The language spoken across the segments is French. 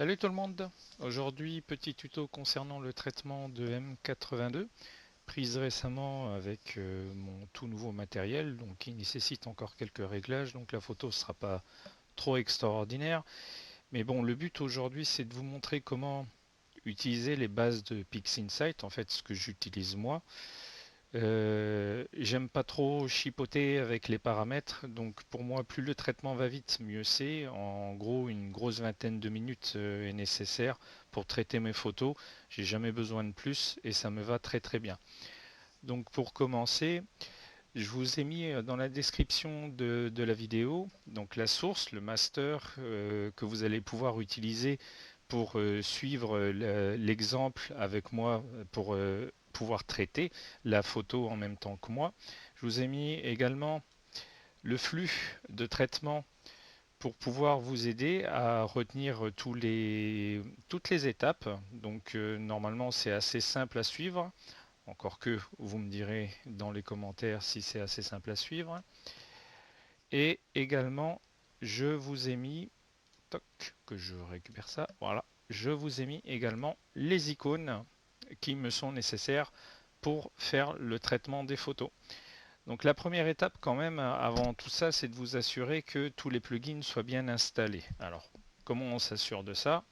Salut tout le monde! Aujourd'hui, petit tuto concernant le traitement de M82, prise récemment avec mon tout nouveau matériel, donc qui nécessite encore quelques réglages, donc la photo ne sera pas trop extraordinaire. Mais bon, le but aujourd'hui, c'est de vous montrer comment utiliser les bases de PixInsight, en fait ce que j'utilise moi. J'aime pas trop chipoter avec les paramètres, donc pour moi, plus le traitement va vite, mieux c'est. En gros, une grosse vingtaine de minutes est nécessaire pour traiter mes photos. J'ai jamais besoin de plus et ça me va très très bien. Donc pour commencer, je vous ai mis dans la description de la vidéo donc la source, le master que vous allez pouvoir utiliser pour suivre l'exemple avec moi pour pouvoir traiter la photo en même temps que moi. Je vous ai mis également le flux de traitement pour pouvoir vous aider à retenir toutes les étapes. Donc normalement c'est assez simple à suivre. Encore que vous me direz dans les commentaires si c'est assez simple à suivre. Et également, je vous ai mis, toc, que je récupère ça, voilà, je vous ai mis également les icônes qui me sont nécessaires pour faire le traitement des photos. Donc la première étape quand même, avant tout ça, c'est de vous assurer que tous les plugins soient bien installés. Alors, comment on s'assure de ça?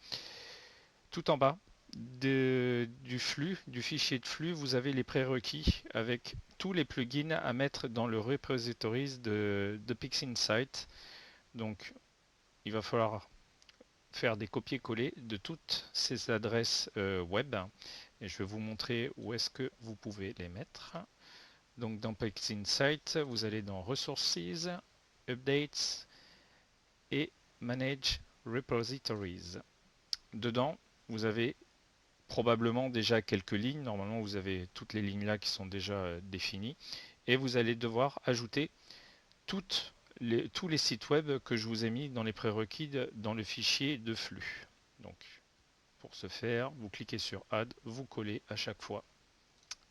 Tout en bas du flux, du fichier de flux, vous avez les prérequis avec tous les plugins à mettre dans le repositories de PixInsight. Donc, il va falloir faire des copier-coller de toutes ces adresses web et je vais vous montrer où est-ce que vous pouvez les mettre. Donc, dans PixInsight, vous allez dans Resources, Updates et Manage Repositories. Dedans, vous avez probablement déjà quelques lignes. Normalement, vous avez toutes les lignes là qui sont déjà définies. Et vous allez devoir ajouter tous les sites web que je vous ai mis dans les prérequis dans le fichier de flux. Donc, pour ce faire, vous cliquez sur Add, vous collez à chaque fois.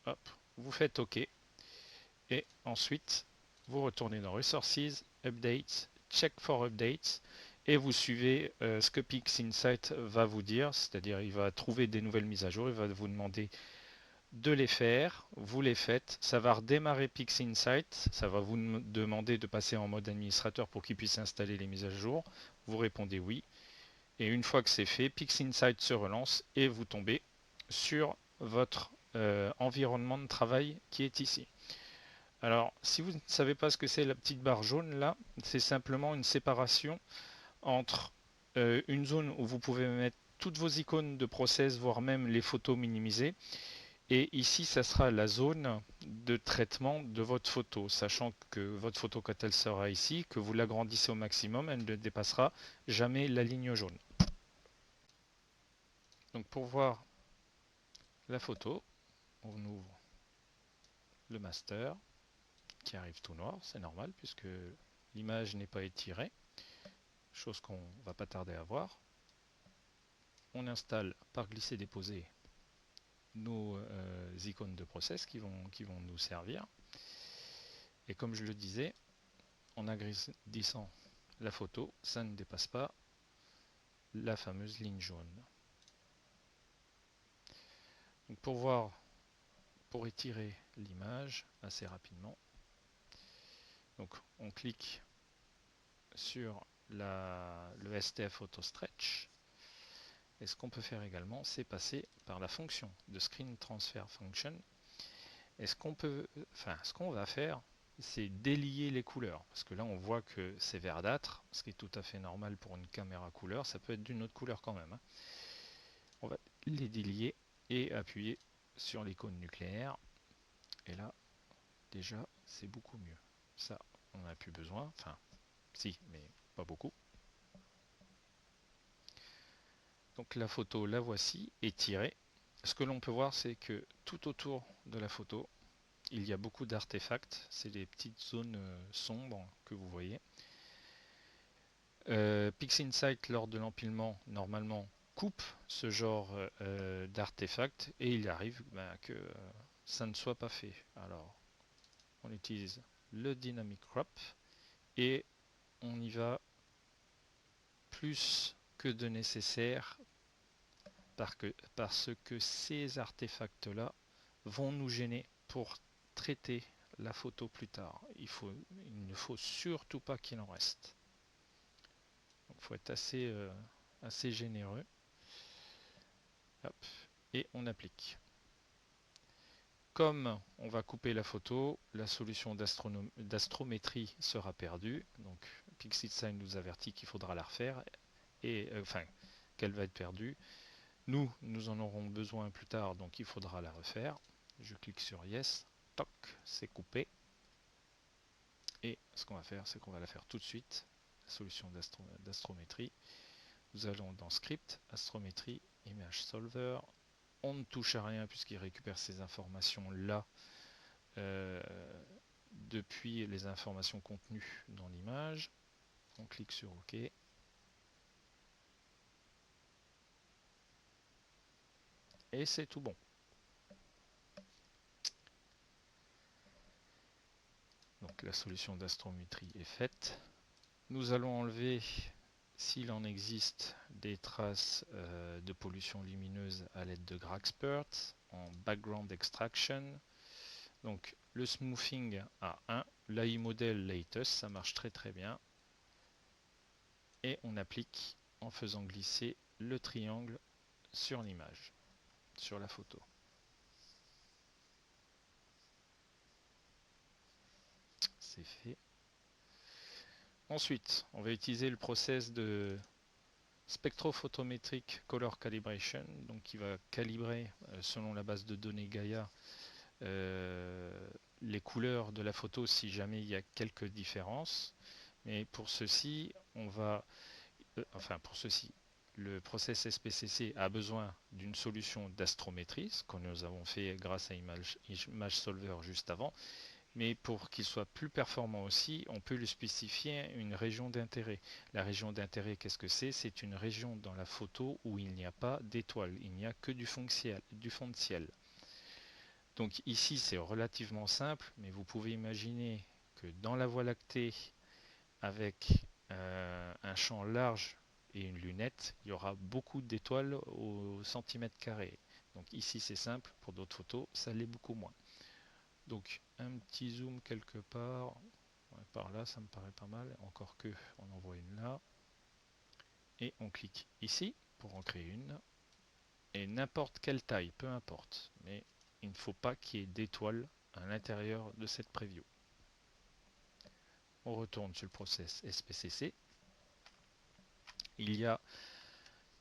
Hop, vous faites OK. Et ensuite, vous retournez dans Resources, Updates, Check for Updates et vous suivez ce que PixInsight va vous dire, c'est-à-dire il va trouver des nouvelles mises à jour, il va vous demander de les faire, vous les faites, ça va redémarrer PixInsight, ça va vous demander de passer en mode administrateur pour qu'il puisse installer les mises à jour, vous répondez oui, et une fois que c'est fait, PixInsight se relance et vous tombez sur votre environnement de travail qui est ici. Alors, si vous ne savez pas ce que c'est la petite barre jaune là, c'est simplement une séparation entre une zone où vous pouvez mettre toutes vos icônes de process, voire même les photos minimisées, et ici, ça sera la zone de traitement de votre photo, sachant que votre photo, quand elle sera ici, que vous l'agrandissez au maximum, elle ne dépassera jamais la ligne jaune. Donc pour voir la photo, on ouvre le master, qui arrive tout noir, c'est normal, puisque l'image n'est pas étirée, chose qu'on ne va pas tarder à voir. On installe par glisser-déposer nos icônes de process qui vont nous servir. Et comme je le disais, en agrandissant la photo, ça ne dépasse pas la fameuse ligne jaune. Donc pour étirer l'image assez rapidement, donc on clique sur le STF Auto Stretch. Et ce qu'on peut faire également, c'est passer par la fonction de Screen Transfer Function. Et ce qu'on va faire, c'est délier les couleurs. Parce que là, on voit que c'est verdâtre, ce qui est tout à fait normal pour une caméra couleur. Ça peut être d'une autre couleur quand même. On va les délier et appuyer sur l'icône nucléaire. Et là, déjà, c'est beaucoup mieux. Ça, on n'a plus besoin. Enfin, si, mais pas beaucoup. Donc la photo, la voici, étirée. Ce que l'on peut voir, c'est que tout autour de la photo, il y a beaucoup d'artefacts. C'est les petites zones sombres que vous voyez. PixInsight, lors de l'empilement, normalement, coupe ce genre d'artefacts et il arrive que ça ne soit pas fait. Alors, on utilise le Dynamic Crop et on y va plus que de nécessaire parce que ces artefacts-là vont nous gêner pour traiter la photo plus tard. Il ne faut surtout pas qu'il en reste. Il faut être assez généreux. Hop, et on applique. Comme on va couper la photo, la solution d'astrométrie sera perdue. Donc PixInsight nous avertit qu'il faudra la refaire, et enfin qu'elle va être perdue. Nous en aurons besoin plus tard, donc il faudra la refaire. Je clique sur Yes, toc, c'est coupé. Et ce qu'on va faire, c'est qu'on va la faire tout de suite. La solution d'astrométrie. Nous allons dans Script, Astrométrie, Image Solver. On ne touche à rien puisqu'il récupère ces informations là depuis les informations contenues dans l'image. On clique sur OK. Et c'est tout bon. Donc la solution d'astrométrie est faite. Nous allons enlever, s'il en existe, des traces de pollution lumineuse à l'aide de Gragspert en Background Extraction. Donc le smoothing à 1, l'AI model latest, ça marche très bien. Et on applique en faisant glisser le triangle sur l'image, sur la photo. C'est fait. Ensuite, on va utiliser le process de spectrophotométrique color calibration, donc qui va calibrer selon la base de données Gaia les couleurs de la photo si jamais il y a quelques différences. Mais pour ceci, le process SPCC a besoin d'une solution d'astrométrie, ce que nous avons fait grâce à Image Solver juste avant. Mais pour qu'il soit plus performant aussi, on peut lui spécifier une région d'intérêt. La région d'intérêt, qu'est-ce que c'est? C'est une région dans la photo où il n'y a pas d'étoiles, il n'y a que du fond de ciel. Donc ici, c'est relativement simple, mais vous pouvez imaginer que dans la Voie lactée, avec un champ large et une lunette, il y aura beaucoup d'étoiles au centimètre carré. Donc ici, c'est simple, pour d'autres photos, ça l'est beaucoup moins. Donc un petit zoom quelque part, ouais, par là ça me paraît pas mal, encore que on en voit une là, et on clique ici pour en créer une, et n'importe quelle taille, peu importe, mais il ne faut pas qu'il y ait d'étoiles à l'intérieur de cette preview. On retourne sur le process SPCC. Il y a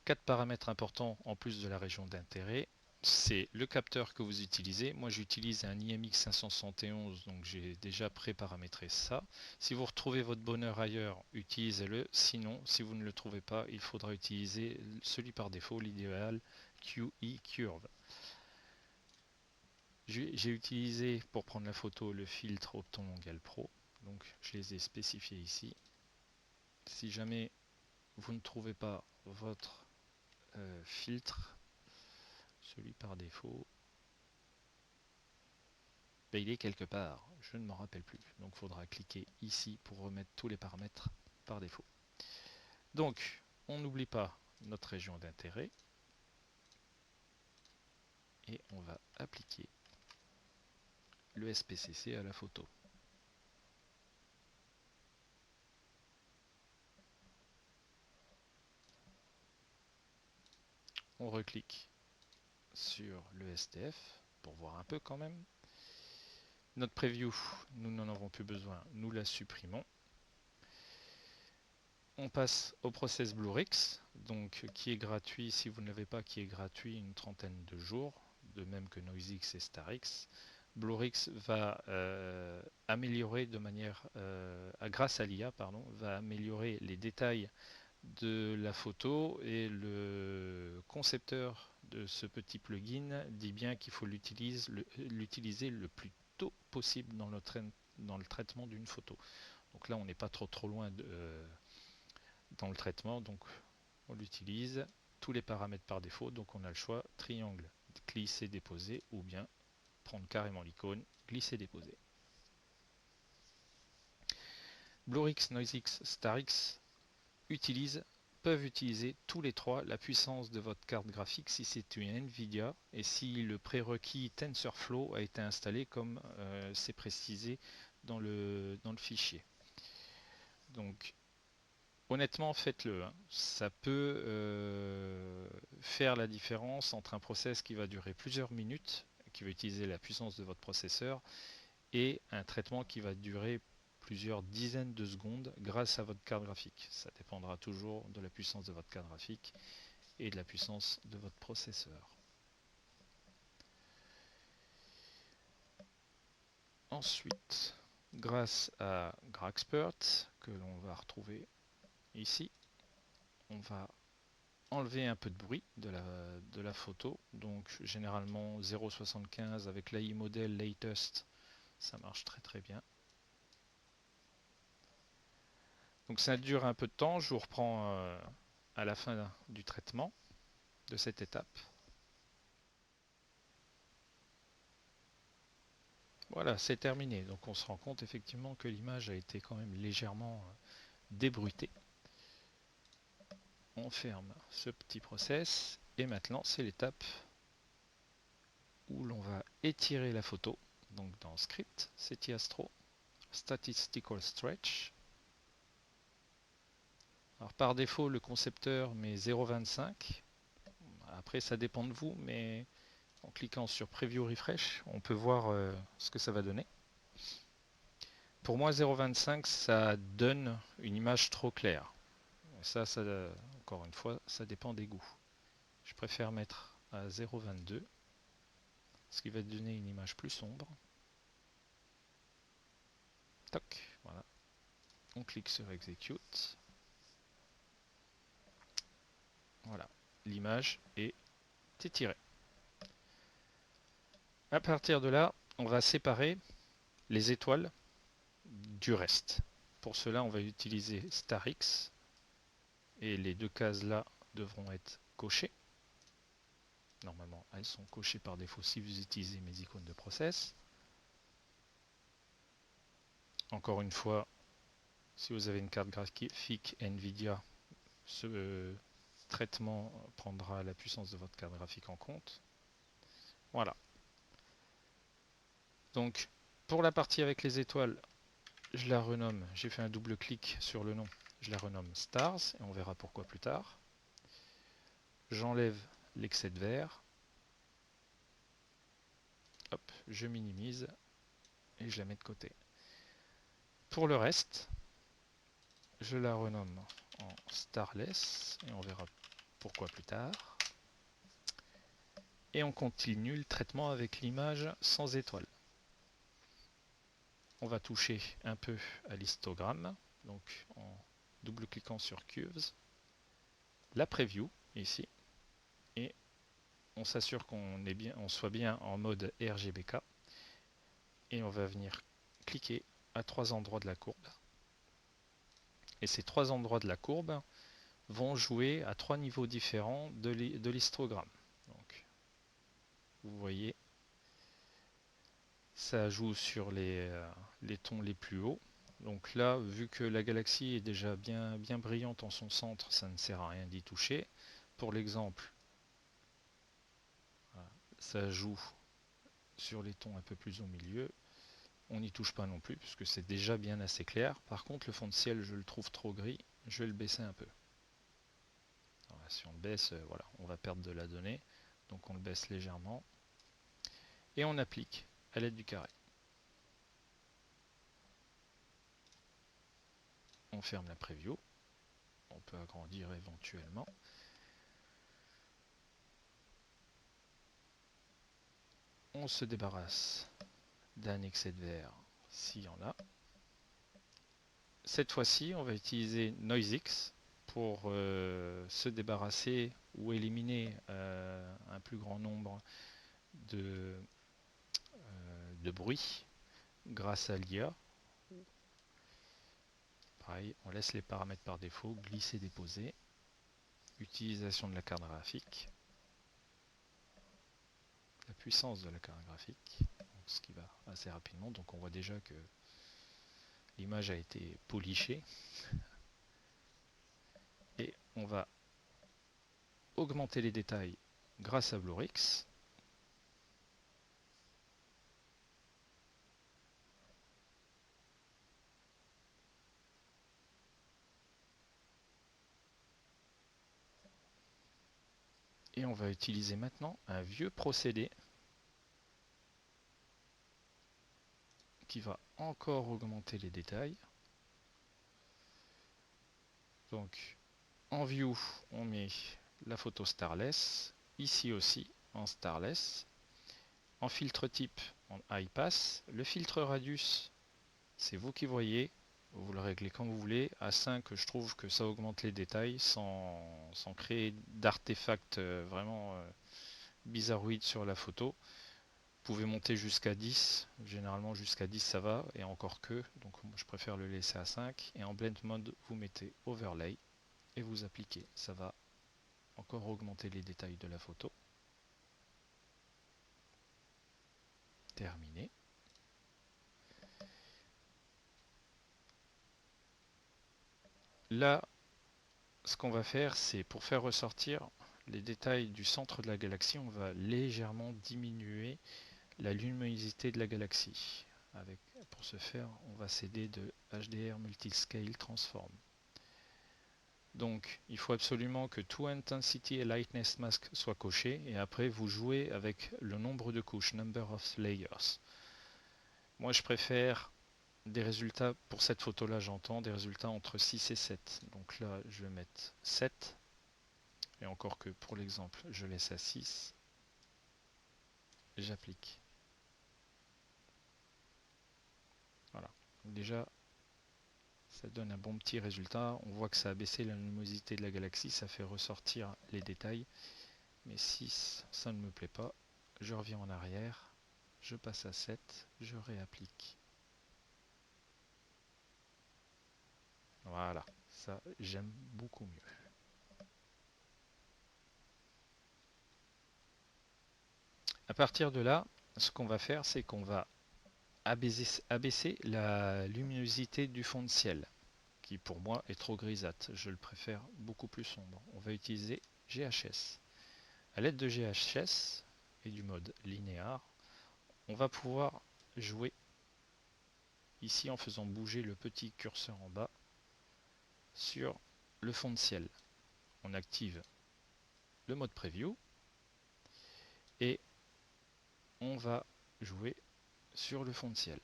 4 paramètres importants en plus de la région d'intérêt. C'est le capteur que vous utilisez. Moi j'utilise un IMX 571, donc j'ai déjà pré-paramétré ça. Si vous retrouvez votre bonheur ailleurs, utilisez-le. Sinon, si vous ne le trouvez pas, il faudra utiliser celui par défaut, l'idéal QE Curve. J'ai utilisé pour prendre la photo le filtre Optonongal Pro, donc je les ai spécifiés ici. Si jamais vous ne trouvez pas votre filtre, celui par défaut, ben, il est quelque part, je ne m'en rappelle plus. Donc il faudra cliquer ici pour remettre tous les paramètres par défaut. Donc on n'oublie pas notre région d'intérêt et on va appliquer le SPCC à la photo. On reclique sur le STF pour voir un peu quand même. Notre preview, nous n'en avons plus besoin, nous la supprimons. On passe au process Bluerix, donc qui est gratuit, si vous ne l'avez pas, qui est gratuit une trentaine de jours, de même que NoiseX et StarX. Bluerix va améliorer de manière, grâce à l'IA, va améliorer les détails de la photo, et le concepteur de ce petit plugin dit bien qu'il faut l'utiliser le plus tôt possible dans le traitement d'une photo. Donc là on n'est pas trop loin dans le traitement, donc on l'utilise, tous les paramètres par défaut, donc on a le choix triangle, glisser, déposer, ou bien prendre carrément l'icône, glisser, déposer. Bluerix, NoiseX, StarX utilisent peuvent utiliser tous les trois la puissance de votre carte graphique si c'est une Nvidia et si le prérequis TensorFlow a été installé comme c'est précisé dans le fichier. Donc honnêtement, faites-le, hein. Ça peut faire la différence entre un process qui va durer plusieurs minutes, qui va utiliser la puissance de votre processeur, et un traitement qui va durer plusieurs dizaines de secondes grâce à votre carte graphique. Ça dépendra toujours de la puissance de votre carte graphique et de la puissance de votre processeur. Ensuite, grâce à Gracspert, que l'on va retrouver ici, on va enlever un peu de bruit de la photo. Donc généralement 0,75 avec l'AI Model Latest, ça marche très très bien. Donc ça dure un peu de temps, je vous reprends à la fin du traitement de cette étape. Voilà, c'est terminé. Donc on se rend compte effectivement que l'image a été quand même légèrement débruitée. On ferme ce petit process et maintenant c'est l'étape où l'on va étirer la photo. Donc dans Script, c'est Astro, Statistical Stretch. Alors par défaut, le concepteur met 0,25. Après, ça dépend de vous, mais en cliquant sur Preview Refresh, on peut voir ce que ça va donner. Pour moi, 0,25, ça donne une image trop claire. Ça, encore une fois, ça dépend des goûts. Je préfère mettre à 0,22, ce qui va donner une image plus sombre. Toc, voilà. On clique sur Execute. Voilà, l'image est étirée. À partir de là, on va séparer les étoiles du reste. Pour cela, on va utiliser StarX et les deux cases là devront être cochées. Normalement, elles sont cochées par défaut si vous utilisez mes icônes de process. Encore une fois, si vous avez une carte graphique Nvidia, ce traitement prendra la puissance de votre carte graphique en compte. Voilà. Donc, pour la partie avec les étoiles, je la renomme, j'ai fait un double clic sur le nom, je la renomme Stars, et on verra pourquoi plus tard. J'enlève l'excès de vert. Hop, je minimise et je la mets de côté. Pour le reste, je la renomme en Starless, et on verra pourquoi plus tard. Et on continue le traitement avec l'image sans étoile. On va toucher un peu à l'histogramme, donc en double-cliquant sur Curves, la preview ici, et on s'assure on soit bien en mode RGBK, et on va venir cliquer à trois endroits de la courbe. Et ces trois endroits de la courbe vont jouer à trois niveaux différents de l'histogramme. Donc, vous voyez, ça joue sur les tons les plus hauts. Donc là, vu que la galaxie est déjà bien brillante en son centre, ça ne sert à rien d'y toucher. Pour l'exemple, ça joue sur les tons un peu plus au milieu. On n'y touche pas non plus, puisque c'est déjà bien assez clair. Par contre, le fond de ciel, je le trouve trop gris. Je vais le baisser un peu. Alors, si on le baisse, voilà, on va perdre de la donnée. Donc on le baisse légèrement. Et on applique à l'aide du carré. On ferme la preview. On peut agrandir éventuellement. On se débarrasse d'un excès de vert s'il y en a. Cette fois-ci, on va utiliser NoiseX pour se débarrasser ou éliminer un plus grand nombre de bruit grâce à l'IA. Pareil, on laisse les paramètres par défaut, glisser, déposer, utilisation de la carte graphique, la puissance de la carte graphique, ce qui va assez rapidement. Donc on voit déjà que l'image a été polichée. Et on va augmenter les détails grâce à Bluerix. Et on va utiliser maintenant un vieux procédé qui va encore augmenter les détails. Donc en view, on met la photo starless, ici aussi en starless. En filtre type, en high pass. Le filtre radius, c'est vous qui voyez. Vous le réglez quand vous voulez. À 5, je trouve que ça augmente les détails sans créer d'artefacts vraiment bizarroïdes sur la photo. Vous pouvez monter jusqu'à 10. Généralement jusqu'à 10 ça va. Et encore que. Donc je préfère le laisser à 5. Et en blend mode, vous mettez overlay. Et vous appliquez. Ça va encore augmenter les détails de la photo. Terminé. Là, ce qu'on va faire, c'est pour faire ressortir les détails du centre de la galaxie, on va légèrement diminuer la luminosité de la galaxie. Pour ce faire, on va s'aider de HDR Multiscale Transform. Donc, il faut absolument que To Intensity et Lightness Mask soient cochés, et après vous jouez avec le nombre de couches, Number of Layers. Moi, je préfère des résultats, pour cette photo-là, j'entends des résultats entre 6 et 7. Donc là, je vais mettre 7. Et encore que pour l'exemple, je laisse à 6. J'applique. Voilà. Déjà, ça donne un bon petit résultat. On voit que ça a baissé la luminosité de la galaxie. Ça fait ressortir les détails. Mais 6, ça ne me plaît pas. Je reviens en arrière. Je passe à 7. Je réapplique. Voilà. Ça, j'aime beaucoup mieux. À partir de là, ce qu'on va faire, c'est qu'on va abaisser la luminosité du fond de ciel, qui pour moi est trop grisâtre. Je le préfère beaucoup plus sombre. On va utiliser GHS. À l'aide de GHS et du mode linéaire, on va pouvoir jouer ici en faisant bouger le petit curseur en bas sur le fond de ciel. On active le mode preview et on va jouer sur le fond de ciel.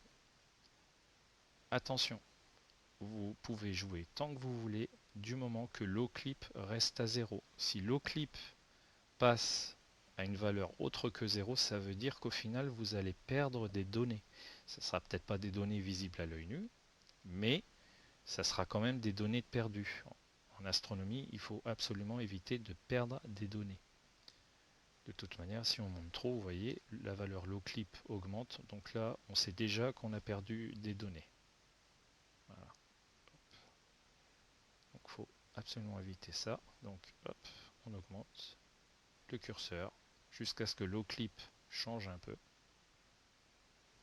Attention, vous pouvez jouer tant que vous voulez du moment que l'OClip reste à 0. Si l'OClip passe à une valeur autre que 0, ça veut dire qu'au final vous allez perdre des données. Ça ne sera peut-être pas des données visibles à l'œil nu, mais ça sera quand même des données perdues. En astronomie, il faut absolument éviter de perdre des données. De toute manière, si on monte trop, vous voyez, la valeur low clip augmente. Donc là, on sait déjà qu'on a perdu des données. Voilà. Donc il faut absolument éviter ça. Donc hop, on augmente le curseur jusqu'à ce que low clip change un peu.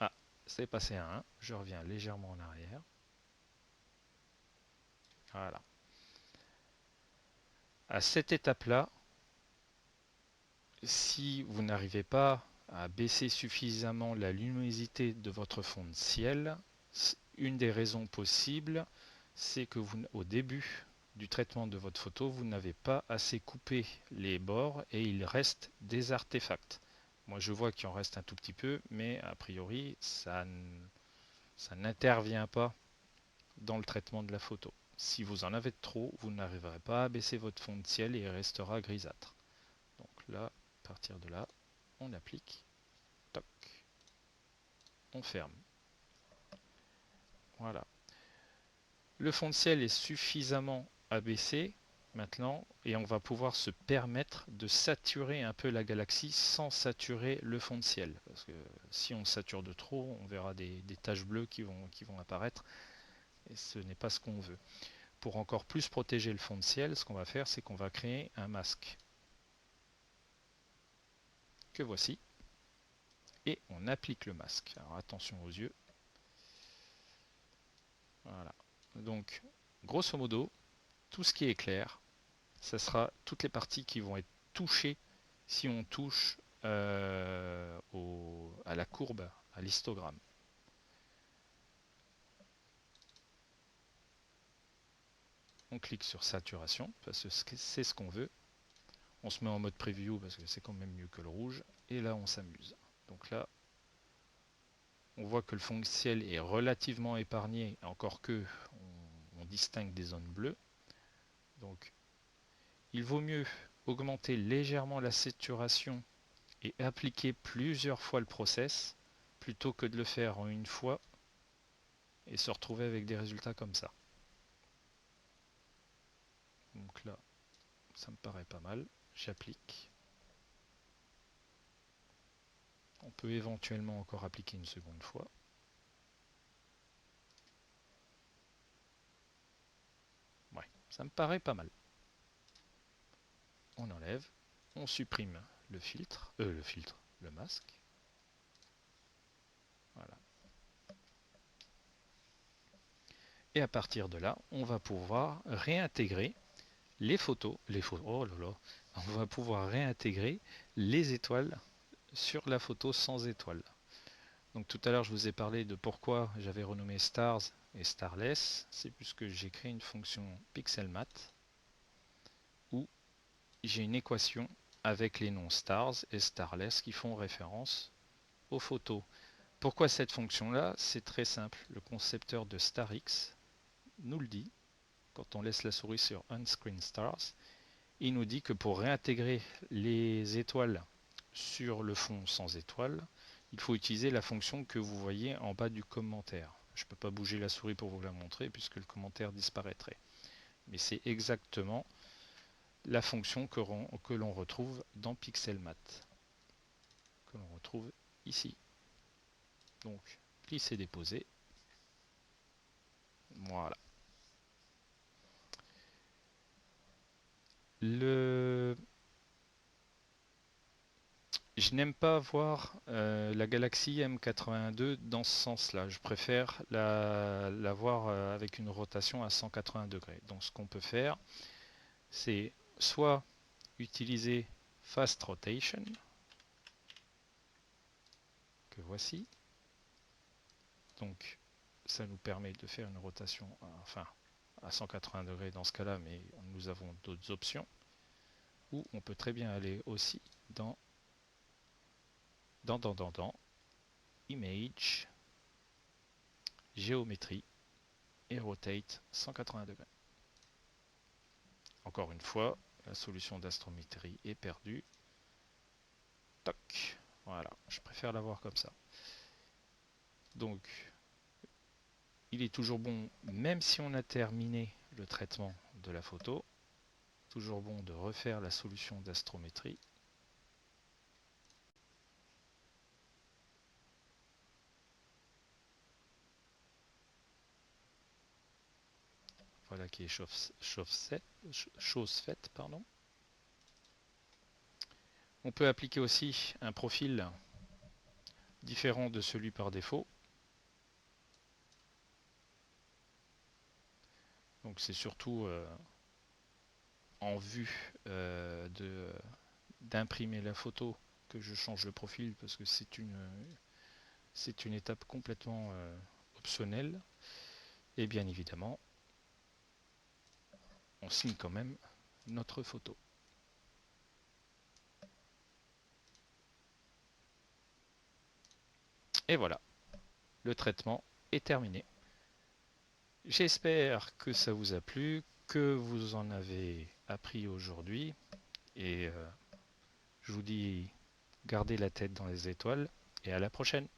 Ah, c'est passé à 1. Je reviens légèrement en arrière. Voilà. À cette étape-là, si vous n'arrivez pas à baisser suffisamment la luminosité de votre fond de ciel, une des raisons possibles, c'est que vous, au début du traitement de votre photo, vous n'avez pas assez coupé les bords et il reste des artefacts. Moi je vois qu'il en reste un tout petit peu, mais a priori ça n'intervient pas dans le traitement de la photo. Si vous en avez trop, vous n'arriverez pas à baisser votre fond de ciel et il restera grisâtre. Donc là, à partir de là, on applique, toc, on ferme. Voilà. Le fond de ciel est suffisamment abaissé maintenant et on va pouvoir se permettre de saturer un peu la galaxie sans saturer le fond de ciel. Parce que si on sature de trop, on verra des taches bleues qui vont apparaître et ce n'est pas ce qu'on veut. Pour encore plus protéger le fond de ciel, ce qu'on va faire, c'est qu'on va créer un masque. Que voici. Et on applique le masque. Alors attention aux yeux. Voilà. Donc, grosso modo, tout ce qui est clair, ça sera toutes les parties qui vont être touchées si on touche à la courbe, à l'histogramme. On clique sur saturation parce que c'est ce qu'on veut. On se met en mode preview parce que c'est quand même mieux que le rouge. Et là, on s'amuse. Donc là, on voit que le fond de ciel est relativement épargné, encore que on distingue des zones bleues. Donc, il vaut mieux augmenter légèrement la saturation et appliquer plusieurs fois le process plutôt que de le faire en une fois et se retrouver avec des résultats comme ça. Donc là, ça me paraît pas mal. J'applique. On peut éventuellement encore appliquer une seconde fois. Ouais, ça me paraît pas mal. On enlève, on supprime le masque. Voilà. Et à partir de là, on va pouvoir réintégrer oh là là, on va pouvoir réintégrer les étoiles sur la photo sans étoiles. Donc tout à l'heure, je vous ai parlé de pourquoi j'avais renommé Stars et Starless. C'est puisque j'ai créé une fonction PixelMat où j'ai une équation avec les noms Stars et Starless qui font référence aux photos. Pourquoi cette fonction-là? C'est très simple. Le concepteur de StarX nous le dit quand on laisse la souris sur Unscreen Stars. Il nous dit que pour réintégrer les étoiles sur le fond sans étoiles, il faut utiliser la fonction que vous voyez en bas du commentaire. Je ne peux pas bouger la souris pour vous la montrer puisque le commentaire disparaîtrait. Mais c'est exactement la fonction que l'on retrouve dans Pixelmat, que l'on retrouve ici. Donc, glisser, déposer. Voilà. Je n'aime pas voir la galaxie M82 dans ce sens-là. Je préfère la voir avec une rotation à 180 degrés. Donc ce qu'on peut faire, c'est soit utiliser Fast Rotation, que voici. Donc ça nous permet de faire une rotation à 180 degrés dans ce cas-là, mais nous avons d'autres options. Ou on peut très bien aller aussi dans Image, Géométrie et Rotate 180 degrés. Encore une fois, la solution d'astrométrie est perdue. Toc. Voilà, je préfère l'avoir comme ça. Donc, il est toujours bon, même si on a terminé le traitement de la photo, toujours bon de refaire la solution d'astrométrie. Voilà qui est chose faite, pardon. On peut appliquer aussi un profil différent de celui par défaut. Donc c'est surtout en vue d'imprimer la photo que je change le profil parce que c'est une étape complètement optionnelle. Et bien évidemment, on signe quand même notre photo. Et voilà, le traitement est terminé. J'espère que ça vous a plu, que vous en avez appris aujourd'hui. Et je vous dis, gardez la tête dans les étoiles et à la prochaine.